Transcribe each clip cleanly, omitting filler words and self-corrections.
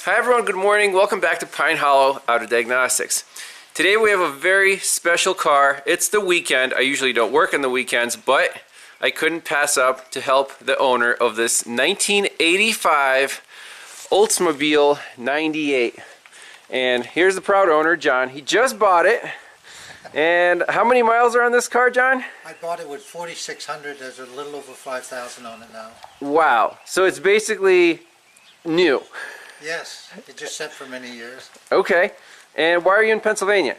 Hi everyone, good morning. Welcome back to Pine Hollow Auto Diagnostics. Today we have a very special car. It's the weekend. I usually don't work on the weekends, but I couldn't pass up to help the owner of this 1985 Oldsmobile 98. And here's the proud owner, John. He just bought it. And how many miles are on this car, John? I bought it with 4,600. There's a little over 5,000 on it now. Wow. So it's basically new. Yes, it just sat for many years. Okay. And why are you in Pennsylvania?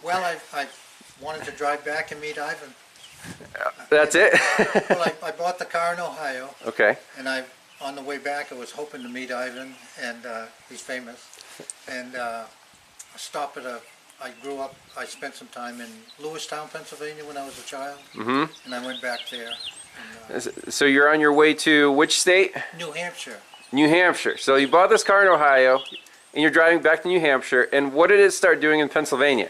Well, I wanted to drive back and meet Ivan. That's it? Well, I bought the car in Ohio. Okay. And on the way back, I was hoping to meet Ivan, and he's famous. And I stopped at I grew up, I spent some time in Lewistown, Pennsylvania when I was a child. Mm-hmm. And I went back there. And, so you're on your way to which state? New Hampshire. New Hampshire. So you bought this car in Ohio, and you're driving back to New Hampshire. And what did it start doing in Pennsylvania?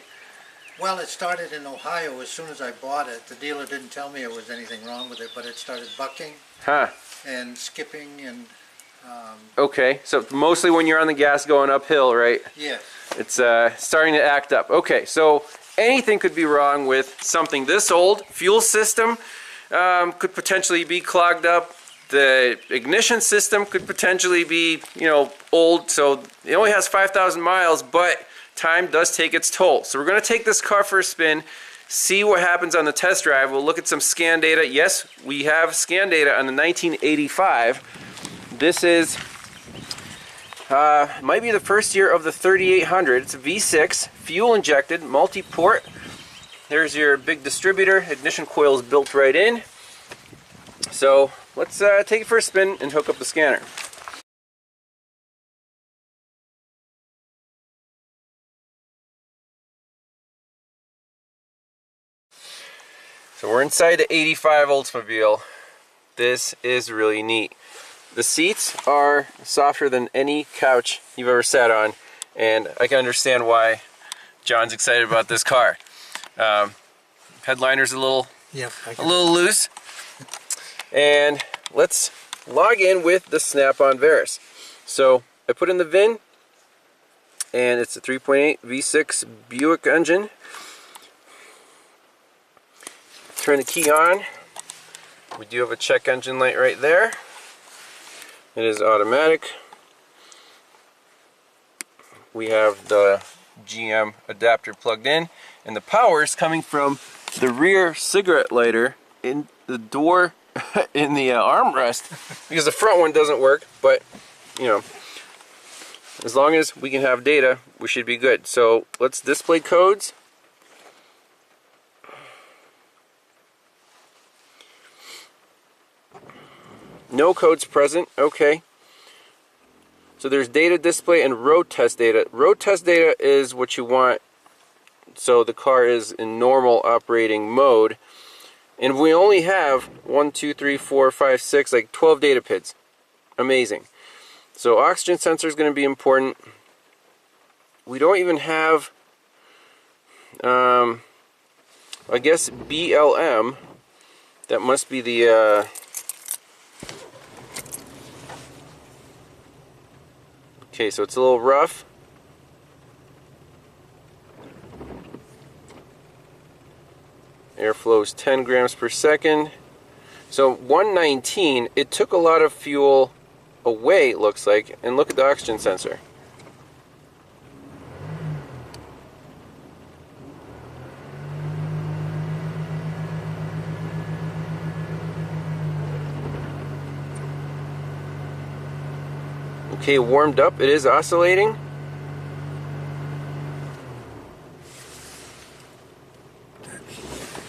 Well, it started in Ohio as soon as I bought it. The dealer didn't tell me there was anything wrong with it, but it started bucking and skipping and... okay, so mostly when you're on the gas going uphill, right? Yeah. It's starting to act up. Okay, so anything could be wrong with something this old. Fuel system could potentially be clogged up. The ignition system could potentially be, old. So it only has 5,000 miles, but time does take its toll. So we're going to take this car for a spin, see what happens on the test drive. We'll look at some scan data. Yes, we have scan data on the 1985. This is, might be the first year of the 3800. It's a V6, fuel injected, multi-port. There's your big distributor. Ignition coil is built right in. So let's take it for a spin and hook up the scanner. So we're inside the 85 Oldsmobile. This is really neat. The seats are softer than any couch you've ever sat on, and I can understand why John's excited about this car. Headliner's a little loose. And let's log in with the Snap-On Verus. So I put in the VIN, and it's a 3.8 V6 Buick engine. Turn the key on. We do have a check engine light right there. It is automatic. We have the GM adapter plugged in, and the power is coming from the rear cigarette lighter in the door in the armrest, because the front one doesn't work, but as long as we can have data, we should be good. So let's display codes. No codes present. Okay. So there's data display and road test data. Road test data is what you want so the car is in normal operating mode. And we only have 1, 2, 3, 4, 5, 6, like 12 data PIDs. Amazing. So oxygen sensor is going to be important. We don't even have, I guess, BLM. That must be the, okay, so it's a little rough. Airflow is 10 grams per second. So 119, it took a lot of fuel away, it looks like. And look at the oxygen sensor. Okay, warmed up, it is oscillating.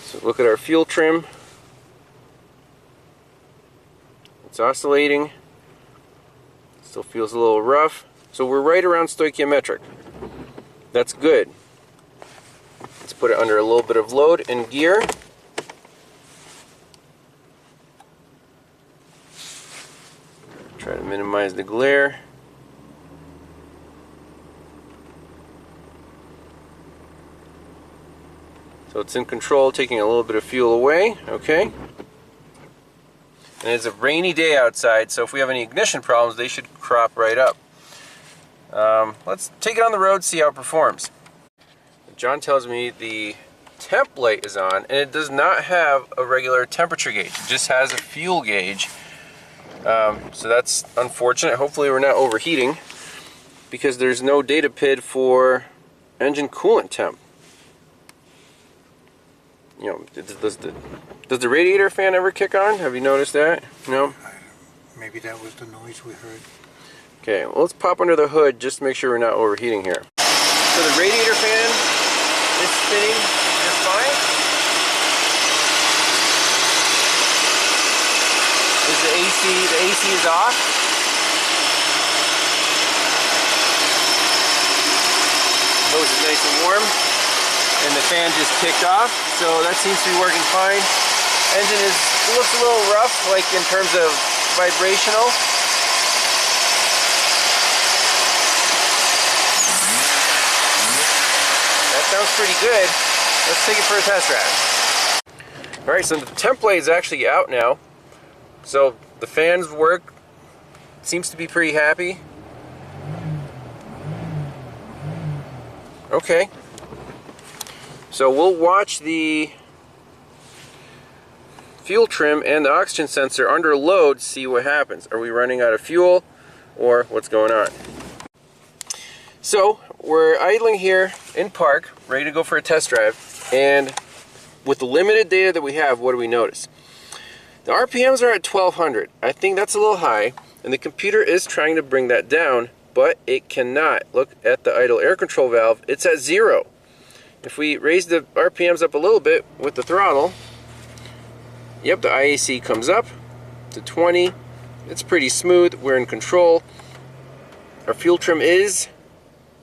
So look at our fuel trim. It's oscillating. Still feels a little rough. So we're right around stoichiometric. That's good. Let's put it under a little bit of load in gear. Try to minimize the glare. So it's in control, taking a little bit of fuel away. Okay. And it's a rainy day outside, so if we have any ignition problems, they should crop right up. Let's take it on the road, see how it performs. John tells me the temp light is on, and it does not have a regular temperature gauge. It just has a fuel gauge. So that's unfortunate. Hopefully we're not overheating, because there's no data PID for engine coolant temp. You know, does the radiator fan ever kick on? Have you noticed that? No? Maybe that was the noise we heard. Okay, well, let's pop under the hood just to make sure we're not overheating here. So the radiator fan is spinning just fine. Is the AC is off. Hose is nice and warm, and the fan just kicked off, so that seems to be working fine. Engine looks a little rough, like in terms of vibrational. That sounds pretty good. Let's take it for a test drive. Alright, so the template is actually out now. So the fans work. Seems to be pretty happy. Okay. So we'll watch the fuel trim and the oxygen sensor under load, see what happens. Are we running out of fuel or what's going on? So we're idling here in park, ready to go for a test drive, and with the limited data that we have, what do we notice? The RPMs are at 1200. I think that's a little high, and the computer is trying to bring that down, but it cannot. Look at the idle air control valve, it's at 0. If we raise the RPMs up a little bit with the throttle, yep, the IAC comes up to 20. It's pretty smooth, we're in control. Our fuel trim is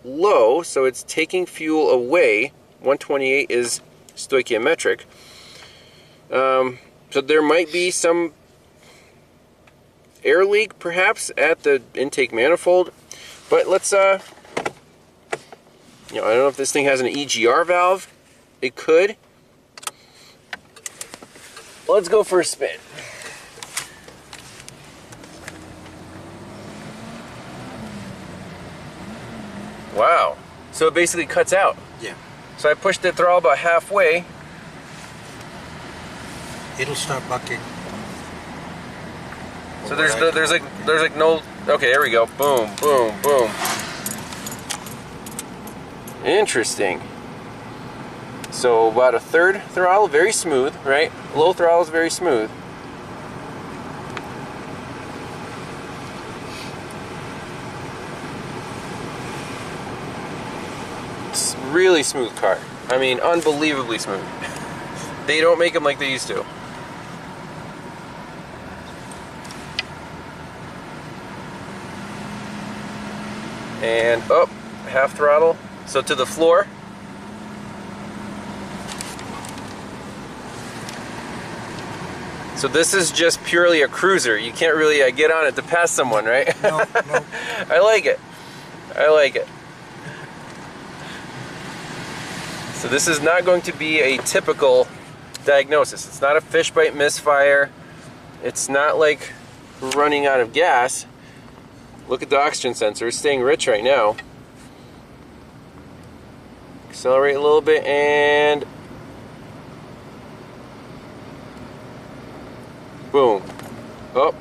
low, so it's taking fuel away. 128 is stoichiometric. So there might be some air leak perhaps at the intake manifold, but let's I don't know if this thing has an EGR valve. It could. Let's go for a spin. Wow. So it basically cuts out. Yeah. So I pushed the throttle about halfway. It'll start bucking. So there's like no. Okay, there we go. Boom, boom, boom. Interesting. So about a third throttle, very smooth, right? Low throttle is very smooth. It's really smooth car. I mean, unbelievably smooth. They don't make them like they used to. And up, half throttle. So to the floor. So this is just purely a cruiser. You can't really get on it to pass someone, right? No, no. I like it. I like it. So this is not going to be a typical diagnosis. It's not a fish bite misfire. It's not like running out of gas. Look at the oxygen sensor. It's staying rich right now. Accelerate a little bit and boom. Oh,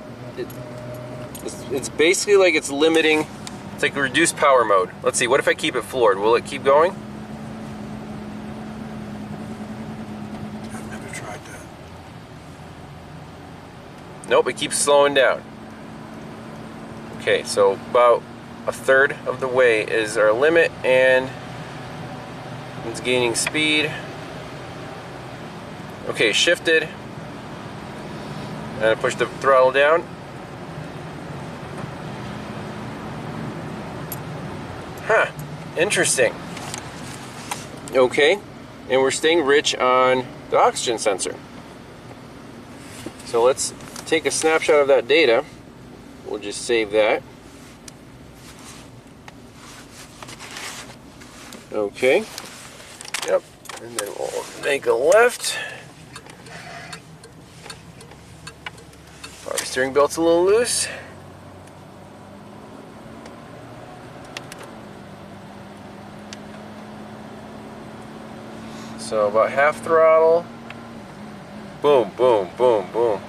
it's basically like it's limiting. It's like a reduced power mode. Let's see, what if I keep it floored? Will it keep going? I've never tried that. Nope, it keeps slowing down. Okay, so about a third of the way is our limit, and it's gaining speed. Okay, shifted. And I push the throttle down. Huh, interesting. Okay, and we're staying rich on the oxygen sensor. So let's take a snapshot of that data. We'll just save that. Okay. Yep. And then we'll make a left. Power steering belt's a little loose. So about half throttle. Boom, boom, boom, boom.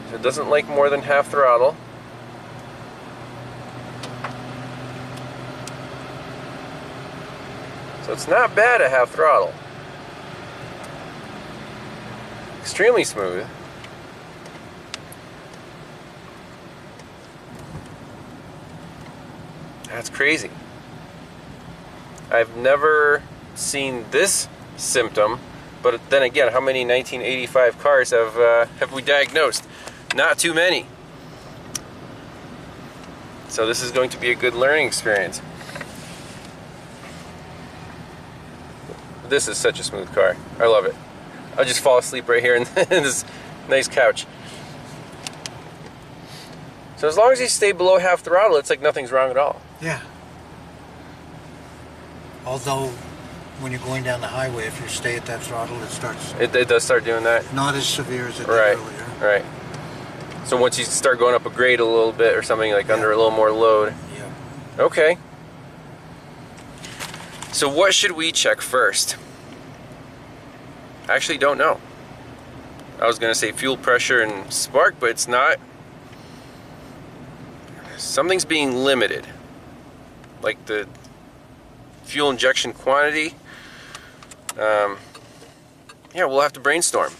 So it doesn't like more than half throttle. So it's not bad at half throttle. Extremely smooth. That's crazy. I've never seen this symptom, but then again, how many 1985 cars have we diagnosed? Not too many. So this is going to be a good learning experience. This is such a smooth car. I love it. I'll just fall asleep right here in this nice couch. So as long as you stay below half throttle, it's like nothing's wrong at all. Yeah. Although, when you're going down the highway, if you stay at that throttle, it starts... It does start doing that? Not as severe as it did Right, earlier. right. So once you start going up a grade a little bit or something, like under a little more load. Yeah. Okay. So what should we check first? I actually don't know. I was going to say fuel pressure and spark, but it's not. Something's being limited. Like the fuel injection quantity. Yeah, we'll have to brainstorm.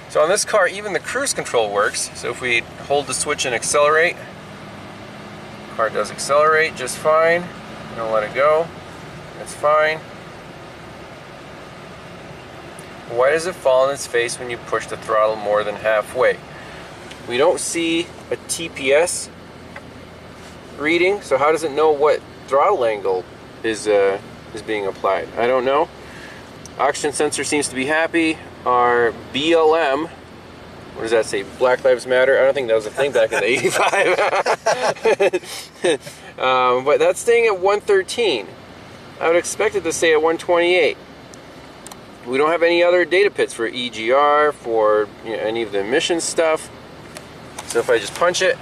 So on this car, even the cruise control works. So if we hold the switch and accelerate, the car does accelerate just fine. Don't let it go. It's fine. Why does it fall on its face when you push the throttle more than halfway? We don't see a TPS reading, so how does it know what throttle angle is being applied? I don't know. Oxygen sensor seems to be happy. Our BLM, what does that say? Black Lives Matter? I don't think that was a thing back in the 85. But that's staying at 113. I would expect it to stay at 128. We don't have any other data pits for EGR, for any of the emissions stuff. So if I just punch it,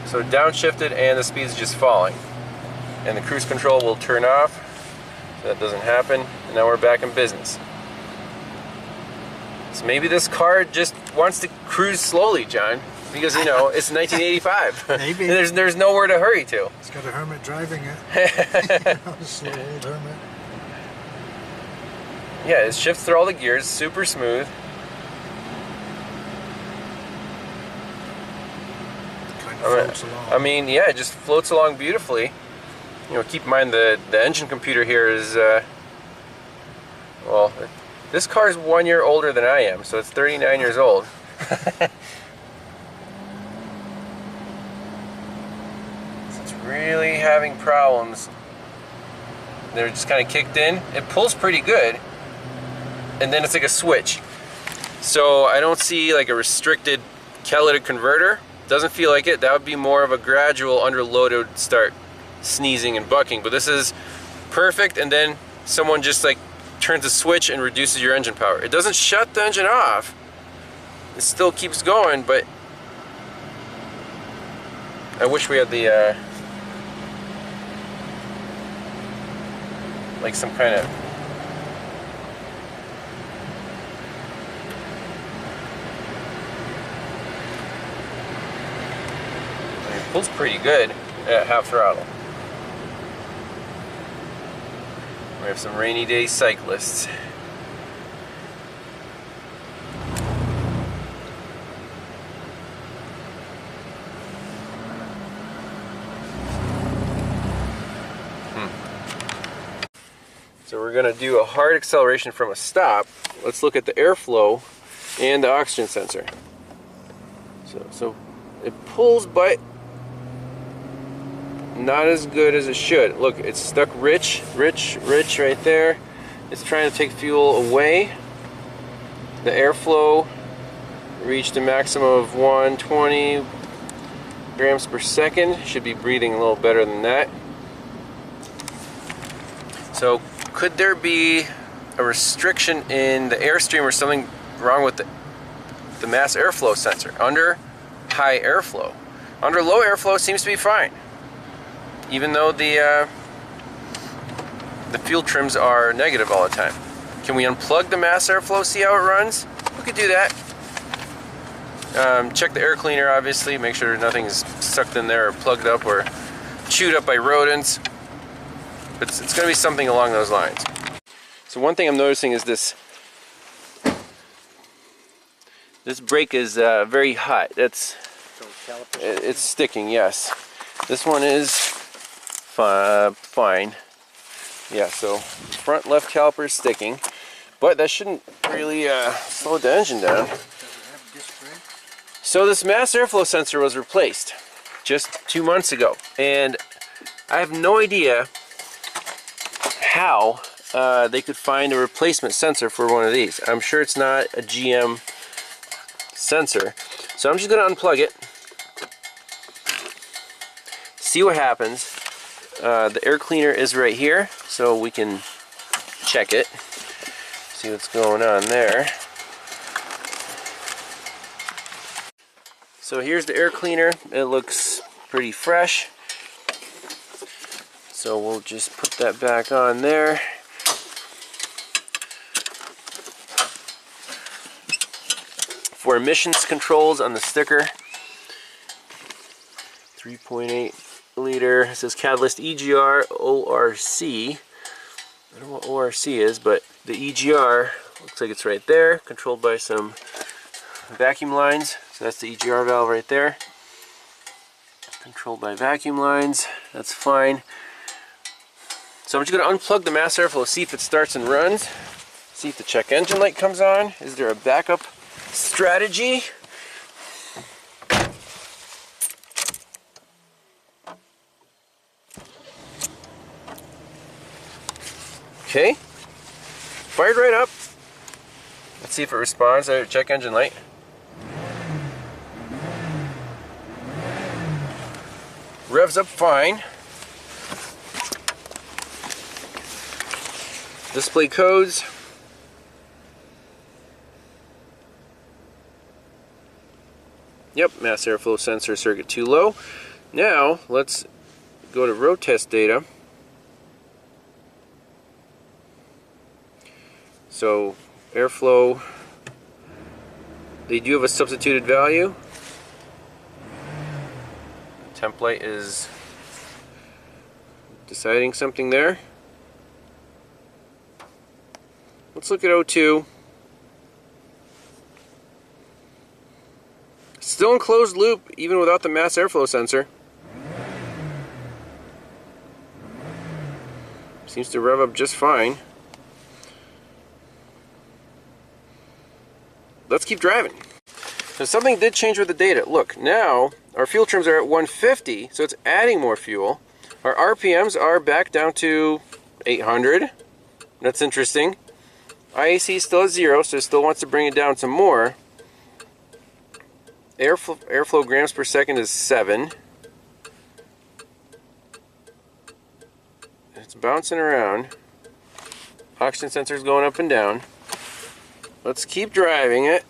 so downshifted and the speed is just falling. And the cruise control will turn off, so that doesn't happen. And now we're back in business. So maybe this car just wants to cruise slowly, John. Because, you know, it's 1985. Maybe. There's nowhere to hurry to. It's got a hermit driving it. A slow old hermit. Yeah, it shifts through all the gears, super smooth. Kind of floats along. I mean, yeah, it just floats along beautifully. You know, keep in mind the engine computer here is, well, this car is 1 year older than I am, so it's 39 years old. It's really having problems. They're just kind of kicked in. It pulls pretty good, and then it's like a switch. So I don't see like a restricted catalytic converter. Doesn't feel like it. That would be more of a gradual underload. It would start sneezing and bucking. But this is perfect, and then someone just like turns a switch and reduces your engine power. It doesn't shut the engine off. It still keeps going, but I wish we had the like some kind of it pulls pretty good at half throttle. We have some rainy day cyclists. So we're going to do a hard acceleration from a stop. Let's look at the airflow and the oxygen sensor. So it pulls, but not as good as it should. Look, it's stuck rich right there. It's trying to take fuel away. The airflow reached a maximum of 120 grams per second. Should be breathing a little better than that. So could there be a restriction in the airstream or something wrong with the mass airflow sensor? Under high airflow. Under low airflow seems to be fine. Even though the the fuel trims are negative all the time. Can we unplug the mass airflow, see how it runs? We could do that. Check the air cleaner, obviously, make sure nothing's sucked in there or plugged up or chewed up by rodents. But it's going to be something along those lines. So one thing I'm noticing is this brake is very hot. It's sticking, yes. This one is fine. Yeah, so front left caliper is sticking, but that shouldn't really slow the engine down. So this mass airflow sensor was replaced just 2 months ago, and I have no idea how they could find a replacement sensor for one of these. I'm sure it's not a GM sensor, so I'm just going to unplug it, see what happens. The air cleaner is right here, so we can check it, see what's going on there. So here's the air cleaner. It looks pretty fresh, so we'll just put that back on there. For emissions controls on the sticker, 3.8 liter, it says Catalyst EGR ORC. I don't know what ORC is, but the EGR looks like it's right there, controlled by some vacuum lines. So that's the EGR valve right there, controlled by vacuum lines. That's fine. So I'm just going to unplug the mass airflow, see if it starts and runs, see if the check engine light comes on. Is there a backup strategy? Okay, fired right up. Let's see if it responds. Check engine light. Revs up fine. Display codes. Yep, mass airflow sensor circuit too low. Now let's go to road test data. So airflow, they do have a substituted value. Template is deciding something there. Let's look at O2. Still in closed loop even without the mass airflow sensor. Seems to rev up just fine. Let's keep driving. So something did change with the data. Look, now our fuel trims are at 150, so it's adding more fuel. Our RPMs are back down to 800. That's interesting. IAC is still at 0, so it still wants to bring it down some more. Airflow grams per second is 7. It's bouncing around. Oxygen sensor is going up and down. Let's keep driving it.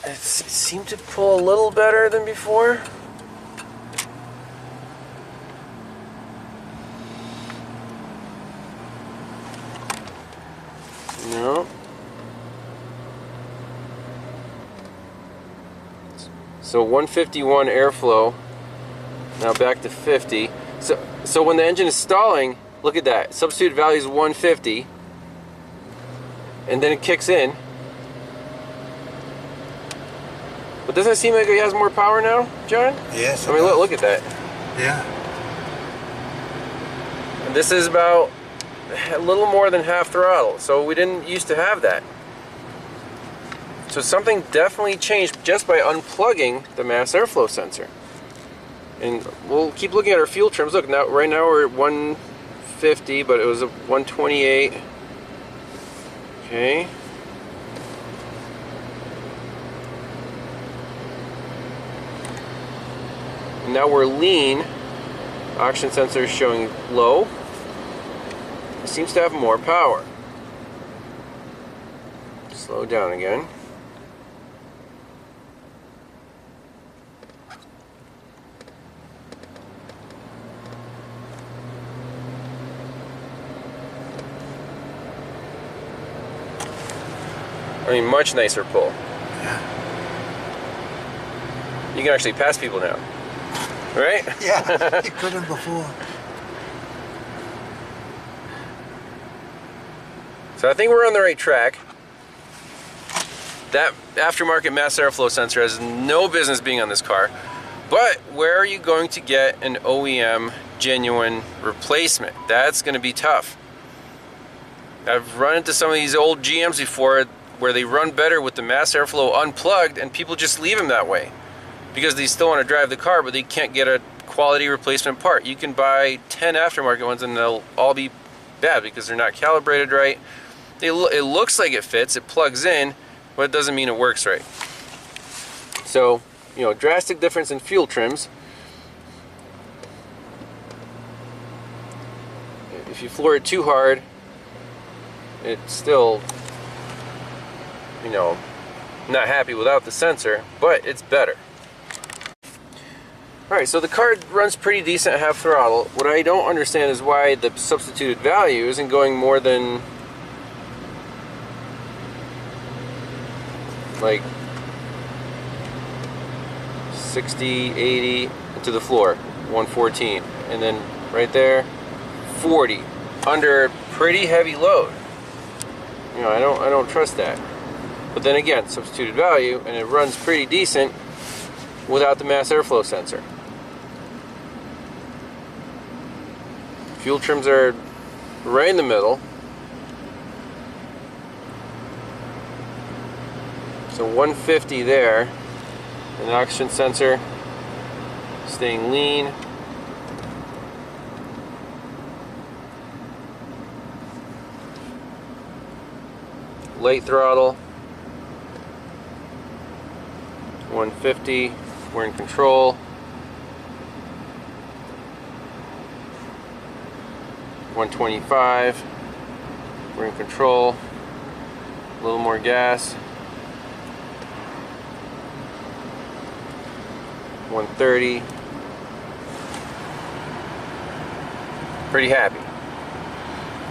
It seemed to pull a little better than before. No. So 151 airflow. Now back to 50. So when the engine is stalling, look at that. Substitute value is 150. And then it kicks in. But doesn't it seem like it has more power now, John? Yes. I mean, look at that. Yeah. And this is about a little more than half throttle, so we didn't used to have that. So something definitely changed just by unplugging the mass airflow sensor. And we'll keep looking at our fuel trims. Look, now right now we're at 150, but it was a 128. Okay. And now we're lean. Oxygen sensor is showing low. It seems to have more power. Slow down again. I mean, much nicer pull. Yeah. You can actually pass people now, right? Yeah, you couldn't before. So I think we're on the right track. That aftermarket mass airflow sensor has no business being on this car. But where are you going to get an OEM genuine replacement? That's going to be tough. I've run into some of these old GMs before where they run better with the mass airflow unplugged, and people just leave them that way because they still want to drive the car, but they can't get a quality replacement part. You can buy 10 aftermarket ones and they'll all be bad because they're not calibrated right. It looks like it fits, it plugs in, but it doesn't mean it works right. So, you know, drastic difference in fuel trims. If you floor it too hard, it's still, you know, not happy without the sensor, but it's better. Alright, so the car runs pretty decent at half throttle. What I don't understand is why the substituted value isn't going more than like 60, 80 to the floor, 114, and then right there 40 under pretty heavy load. You know, I don't trust that. But then again, substituted value, and it runs pretty decent without the mass airflow sensor. Fuel trims are right in the middle. So 150 there, and the oxygen sensor staying lean. Late throttle, 150, we're in control. 125, we're in control. A little more gas. 130. Pretty happy.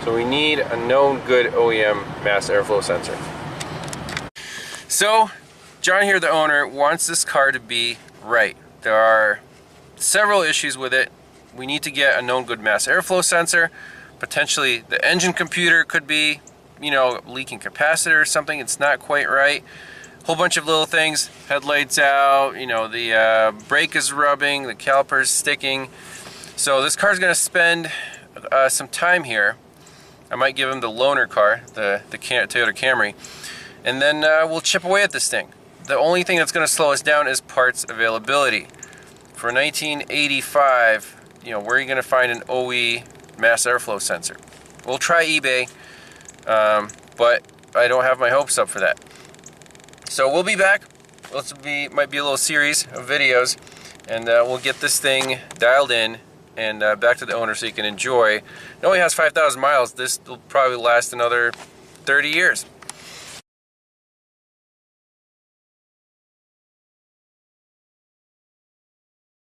So we need a known good OEM mass airflow sensor. So John here, the owner, wants this car to be right. There are several issues with it. We need to get a known good mass airflow sensor. Potentially the engine computer could be, you know, leaking capacitor or something. It's not quite right. Whole bunch of little things. Headlights out, you know, the brake is rubbing, the caliper is sticking. So this car is going to spend some time here. I might give him the loaner car, the Toyota Camry, and then we'll chip away at this thing. The only thing that's going to slow us down is parts availability. For 1985, you know, where are you going to find an OE mass airflow sensor? We'll try eBay, but I don't have my hopes up for that. So we'll be back. Might be a little series of videos, and we'll get this thing dialed in and back to the owner so you can enjoy. It only has 5,000 miles. This will probably last another 30 years.